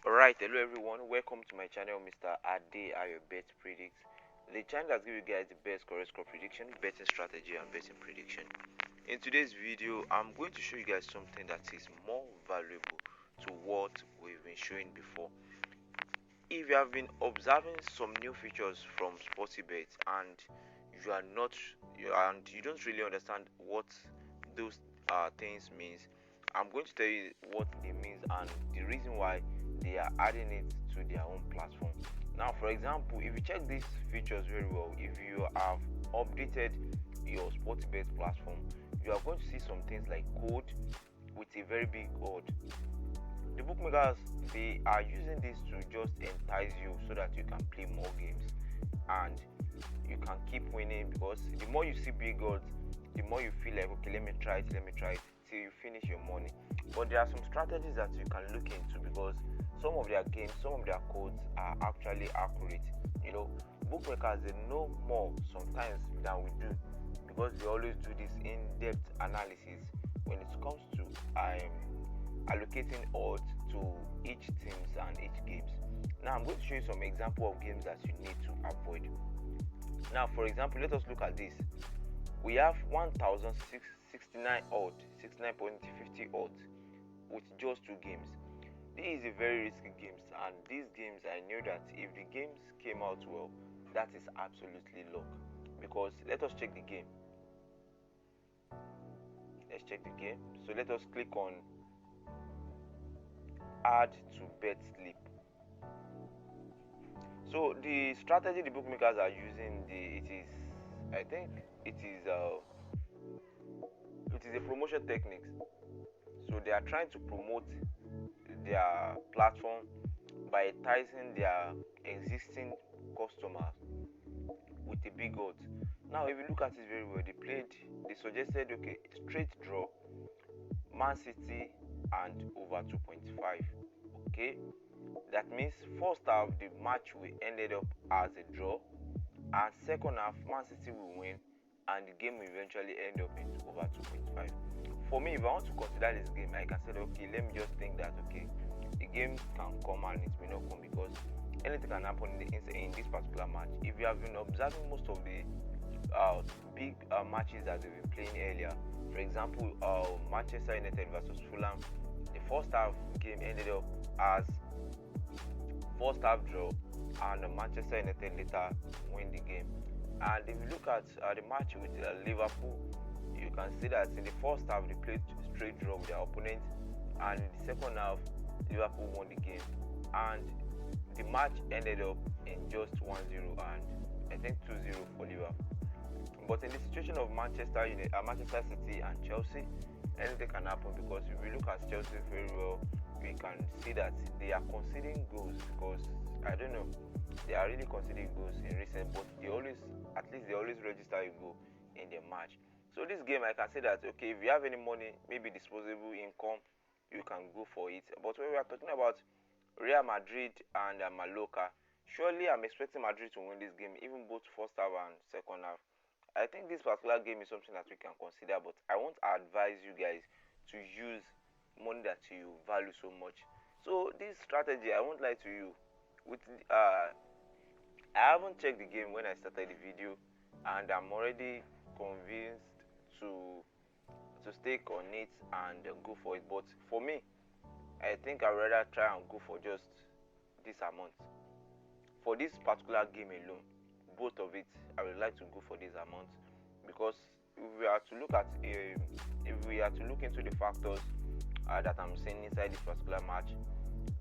Alright, hello everyone, welcome to my channel Mr. Ade Ayo Bet Predicts, the channel that gives you guys the best correct score prediction, betting strategy and betting prediction. In today's video, I'm going to show you guys something that is more valuable to what we've been showing before. If you have been observing some new features from Sportybet and you are not and you don't really understand what those things means, I'm going to tell you what it means and the reason why they are adding it to their own platform. Now, for example, if you check these features very well, if you have updated your Sportybet platform, you are going to see some things like code with a very big odd. The bookmakers, they are using this to just entice you so that you can play more games and you can keep winning, because the more you see big odds, the more you feel like, okay, let me try it till you finish your money. But there are some strategies that you can look into, because some of their games, some of their codes are actually accurate. Bookmakers, they know more sometimes than we do, because they always do this in-depth analysis when it comes to allocating odds to each teams and each games. Now I'm going to show you some example of games that you need to avoid. Now, for example, let us look at this. We have 1,069 odds, 69.50 odds with just 2 games. This is a very risky games, and these games, I know that if the games came out well, that is absolutely luck. Because let us check the game. Let's check the game. So let us click on add to bet slip. So the strategy the bookmakers are using, it is a promotion techniques. So they are trying to promote their platform by enticing their existing customers with a big odds. Now, if you look at it very well, they suggested, okay, straight draw, Man City and over 2.5. Okay, that means first half the match will ended up as a draw, and second half Man City will win and the game will eventually end up in over 2.5. For me, if I want to consider this game, I can say, okay, let me just think that, okay, the game can come and it may not come, because anything can happen in this particular match. If you have been observing most of the big matches that they've been playing earlier, for example, Manchester United versus Fulham, the first half game ended up as first half draw, and Manchester United later win the game. And if you look at the match with Liverpool, you can see that in the first half they played straight draw with their opponent, and in the second half Liverpool won the game, and the match ended up in just 1-0 and I think 2-0 for Liverpool. But in the situation of Manchester City and Chelsea, anything can happen, because if we look at Chelsea very well, we can see that they are conceding goals, because I don't know, they are really conceding goals in recent, but they always register a goal in their match. So this game, I can say that, okay, if you have any money, maybe disposable income, you can go for it. But when we are talking about Real Madrid and Mallorca, surely I'm expecting Madrid to win this game, even both first half and second half. I think this particular game is something that we can consider, but I won't advise you guys to use money that you value so much. So this strategy, I won't lie to you, with I haven't checked the game when I started the video, and I'm already convinced to stake on it and go for it. But for me, I think I'd rather try and go for just this amount. For this particular game alone, both of it, I would like to go for this amount, because if we are to look into the factors that I'm seeing inside this particular match,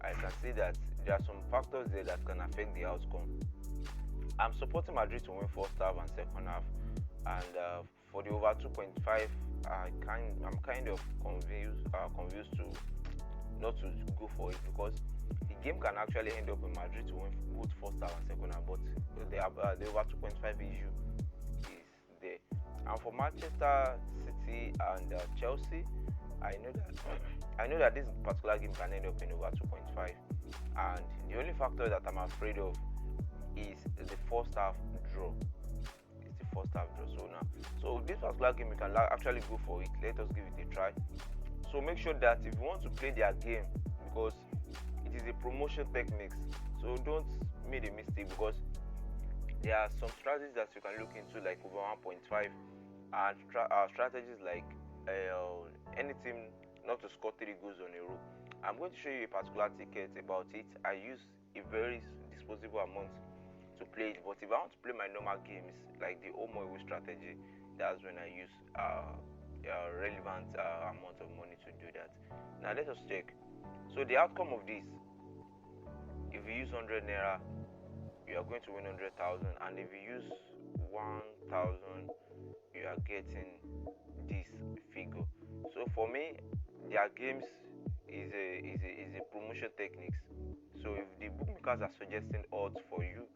I can see that there are some factors there that can affect the outcome. I'm supporting Madrid to win first half and second half, and for the over 2.5, I'm kind of convinced to not to go for it, because the game can actually end up in Madrid to win both first half and second half, but the over 2.5 issue is there. And for Manchester City and Chelsea, I know that this particular game can end up in over 2.5, and the only factor that I'm afraid of is the first half draw. It's the first half draw. So this particular game, you can actually go for it. Let us give it a try. So make sure that if you want to play their game, because it is the promotion techniques. So don't make a mistake, because there are some strategies that you can look into, like over 1.5, and strategies like any team not to score 3 goals on a row. I'm going to show you a particular ticket about it. I use a very disposable amount to play it, but if I want to play my normal games like the home or away strategy, that's when I use relevant amount of money to do that. Now let us check. So the outcome of this, if you use 100 naira, you are going to win 100,000, and if you use 1,000, you are getting this figure. So for me, their games is a promotion techniques. So if the bookmakers are suggesting odds for you,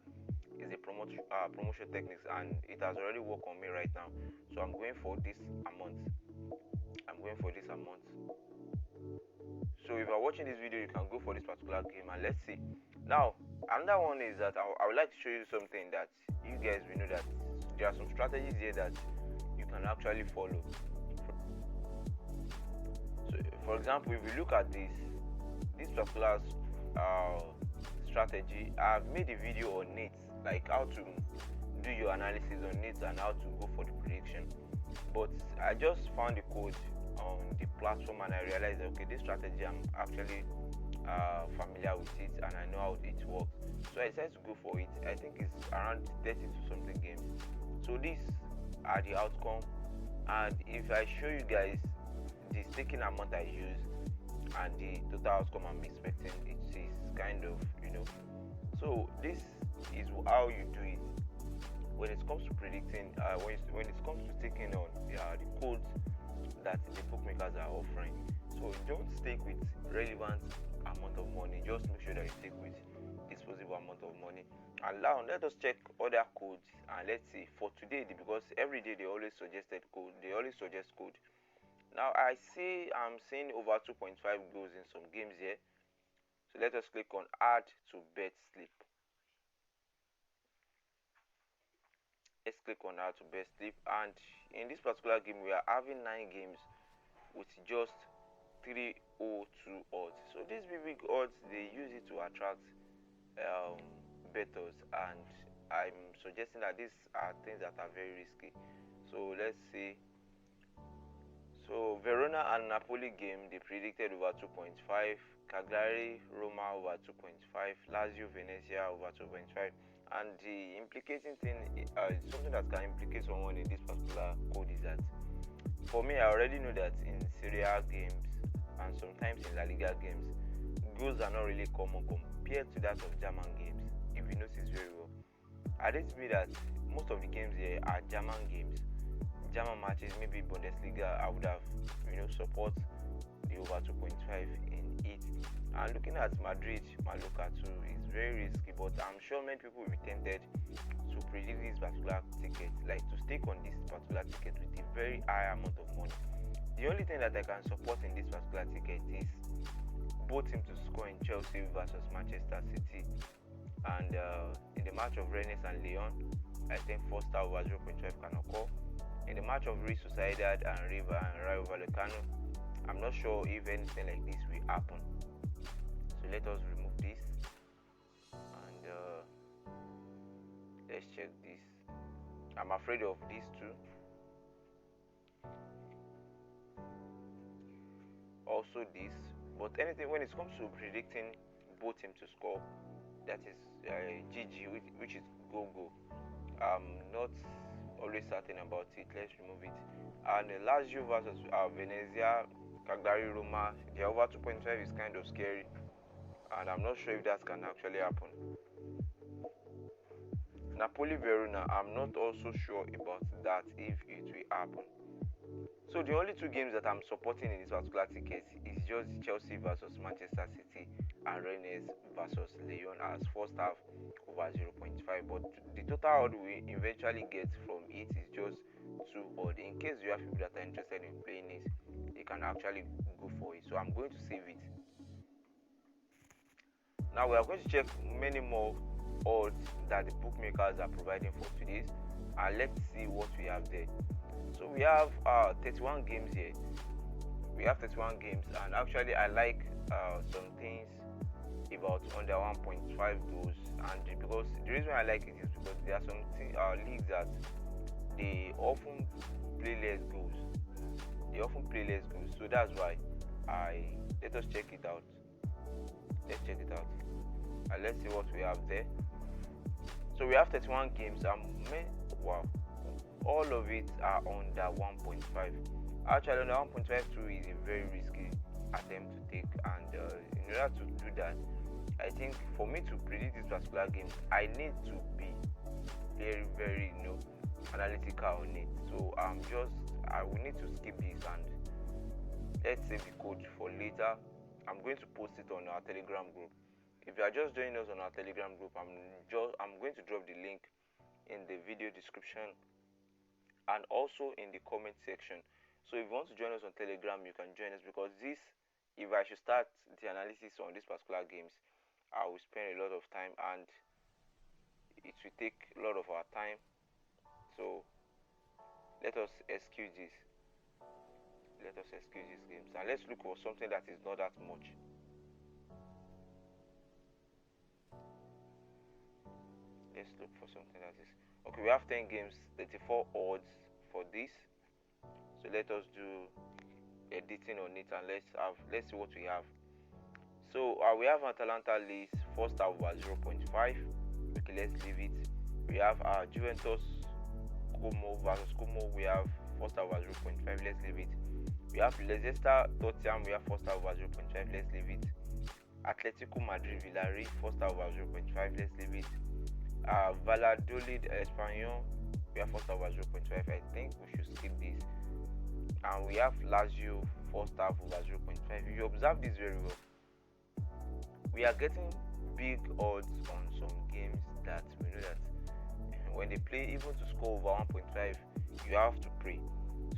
is a promotion techniques, and it has already worked on me right now. So I'm going for this amount. So if you're watching this video, you can go for this particular game, and let's see. Now another one is that I would like to show you something that you guys will know, that there are some strategies here that you can actually follow. So for example, if you look at this particular strategy, I've made a video on it, like how to do your analysis on it and how to go for the prediction. But I just found the code on the platform, and I realized that, okay, this strategy I'm actually familiar with it, and I know how it works. So I decided to go for it. I think it's around 30 to something games. So these are the outcome, and if I show you guys the staking amount I use and the total outcome I'm expecting, it is kind of, so this is how you do it when it comes to predicting, when it comes to taking on the codes that the bookmakers are offering. So don't stake with relevant amount of money, just make sure that you take with disposable amount of money. And now let us check other codes, and let's see for today, because every day they always suggest code. Now I'm seeing over 2.5 goals in some games here. So let us click on add to bet slip. Let's click on add to bet slip, and in this particular game we are having 9 games with just 302 odds. So these big odds, they use it to attract bettors, and I'm suggesting that these are things that are very risky. So let's see. So Verona and Napoli game, they predicted over 2.5, Cagliari Roma over 2.5, Lazio Venezia over 2.5, and the implicating thing, something that can implicate someone in this particular code, is that for me, I already know that in Serie A games and sometimes in La Liga games, goals are not really common compared to that of German games, if you notice very well. I did see that most of the games here are German games, German matches. Maybe Bundesliga, I would have support the over 2.5 in it. And looking at Madrid, Mallorca too, is very risky, but I'm sure many people will be tempted to predict this particular ticket, like to stake on this particular ticket with a very high amount of money. The only thing that I can support in this particular ticket is both teams to score in Chelsea versus Manchester City, and in the match of Rennes and Lyon, I think 4 star over 0.5 can occur. In the match of Real Sociedad and Rayo Vallecano, I'm not sure if anything like this will happen. So let us remove this, and let's check this. I'm afraid of these two. Also this, but anything when it comes to predicting both teams to score, that is GG, which is go. I'm not always certain about it. Let's remove it. And Lazio versus Venezia, Cagliari Roma, the over 2.5 is kind of scary, and I'm not sure if that can actually happen. Napoli Verona, I'm not also sure about that, if it will happen. So the only 2 games that I'm supporting in this particular ticket is just Chelsea versus Manchester City and Rennes versus Lyon as first half over 0.5. But the total odd we eventually get from it is just 2 odd. In case you have people that are interested in playing it, they can actually go for it. So I'm going to save it. Now we are going to check many more odds that the bookmakers are providing for today, and let's see what we have there. So we have 31 games here. And actually I like some things about under 1.5 goals, and because the reason I like it is because there are some leagues that they often play less goals. So that's why let us check it out. And let's see what we have there. So we have 31 games, and wow, all of it are under 1.5. Actually, under 1.52 is a very risky attempt to take, and in order to do that, I think for me to predict this particular game, I need to be very, very analytical on it. So I will need to skip this, and let's save the code for later. I'm going to post it on our Telegram group. If you are just joining us on our Telegram group, I'm going to drop the link in the video description and also in the comment section. So if you want to join us on Telegram, you can join us, because if I should start the analysis on these particular games, I will spend a lot of time and it will take a lot of our time. So let us excuse these games, and let's look for something that is not that much. Let's look for something that is okay. We have 10 games, 34 odds for this. So let us do editing on it, and let's see what we have. So we have Atalanta list first half over 0.5. Okay, let's leave it. We have Juventus Como versus Como. We have first half over 0.5. Let's leave it. We have Leicester Tottenham. We have first half over 0.5. Let's leave it. Atletico Madrid Villarreal first half over 0.5. Let's leave it. Valladolid Espanyol. We have first half over 0.5. I think we should skip this. And we have Lazio first half over 0.5. If you observe this very well, we are getting big odds on some games that we know that when they play, even to score over 1.5, you have to pray.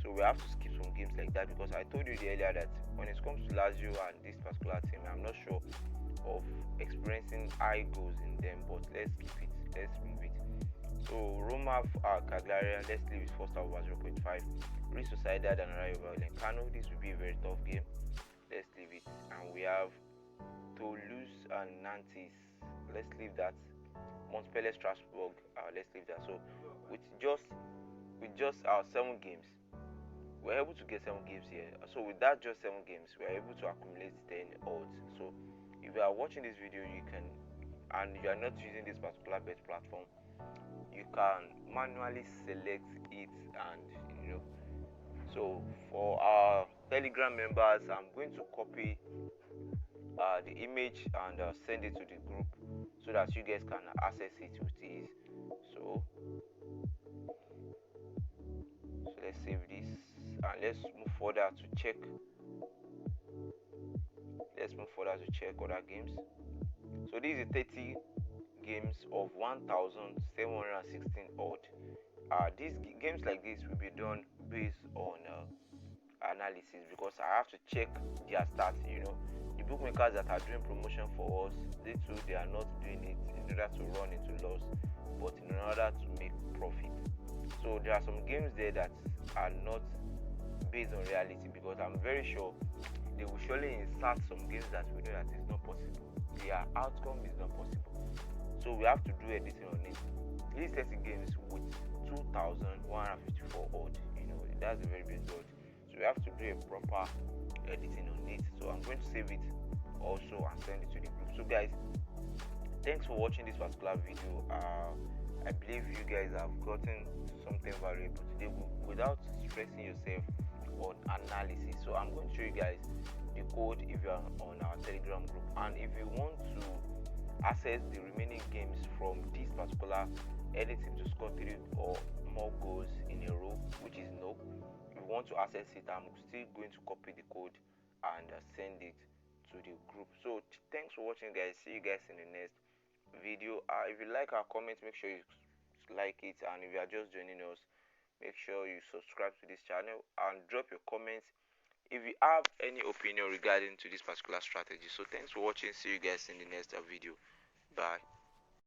So we have to skip some games like that, because I told you earlier that when it comes to Lazio and this particular team, I'm not sure of experiencing high goals in them, but let's keep it. Let's move it. So Roma Cagliari, let's leave it first half over 0.5. Real Sociedad and Rayo Vallecano, this will be a very tough game. Let's leave it. And we have Toulouse and Nantes. Let's leave that. Montpellier Strasbourg. Let's leave that. So with just 7 games, we're able to get 7 games here. So with that just 7 games, we're able to accumulate 10 odds. So if you are watching this video, you can, and you are not using this particular bet platform, you can manually select it, and so for our Telegram members, I'm going to copy the image and send it to the group so that you guys can access it with ease. So let's save this, and let's move further to check other games. So this is 30 games of 1,716 odd. These games like this will be done based on analysis, because I have to check their stats. The bookmakers that are doing promotion for us, they are not doing it in order to run into loss, but in order to make profit. So there are some games there that are not based on reality, because I'm very sure they will surely insert some games that we know that is not possible. Their outcome is not possible. So we have to do editing on it. These 30 games with 2,154 odd, that's a very big odd. So we have to do a proper editing on it. So I'm going to save it also and send it to the group. So guys, thanks for watching this particular video. I believe you guys have gotten something valuable today without stressing yourself on analysis. So I'm going to show you guys the code if you are on our Telegram group, and if you want to access the remaining games from this particular editing to score 3 or more goals in a row, which is no. If you want to access it, I'm still going to copy the code and send it to the group. So thanks for watching, guys. See you guys in the next video. If you like our comments, make sure you like it, and if you are just joining us, make sure you subscribe to this channel and drop your comments if you have any opinion regarding to this particular strategy. So thanks for watching. See you guys in the next video. Bye.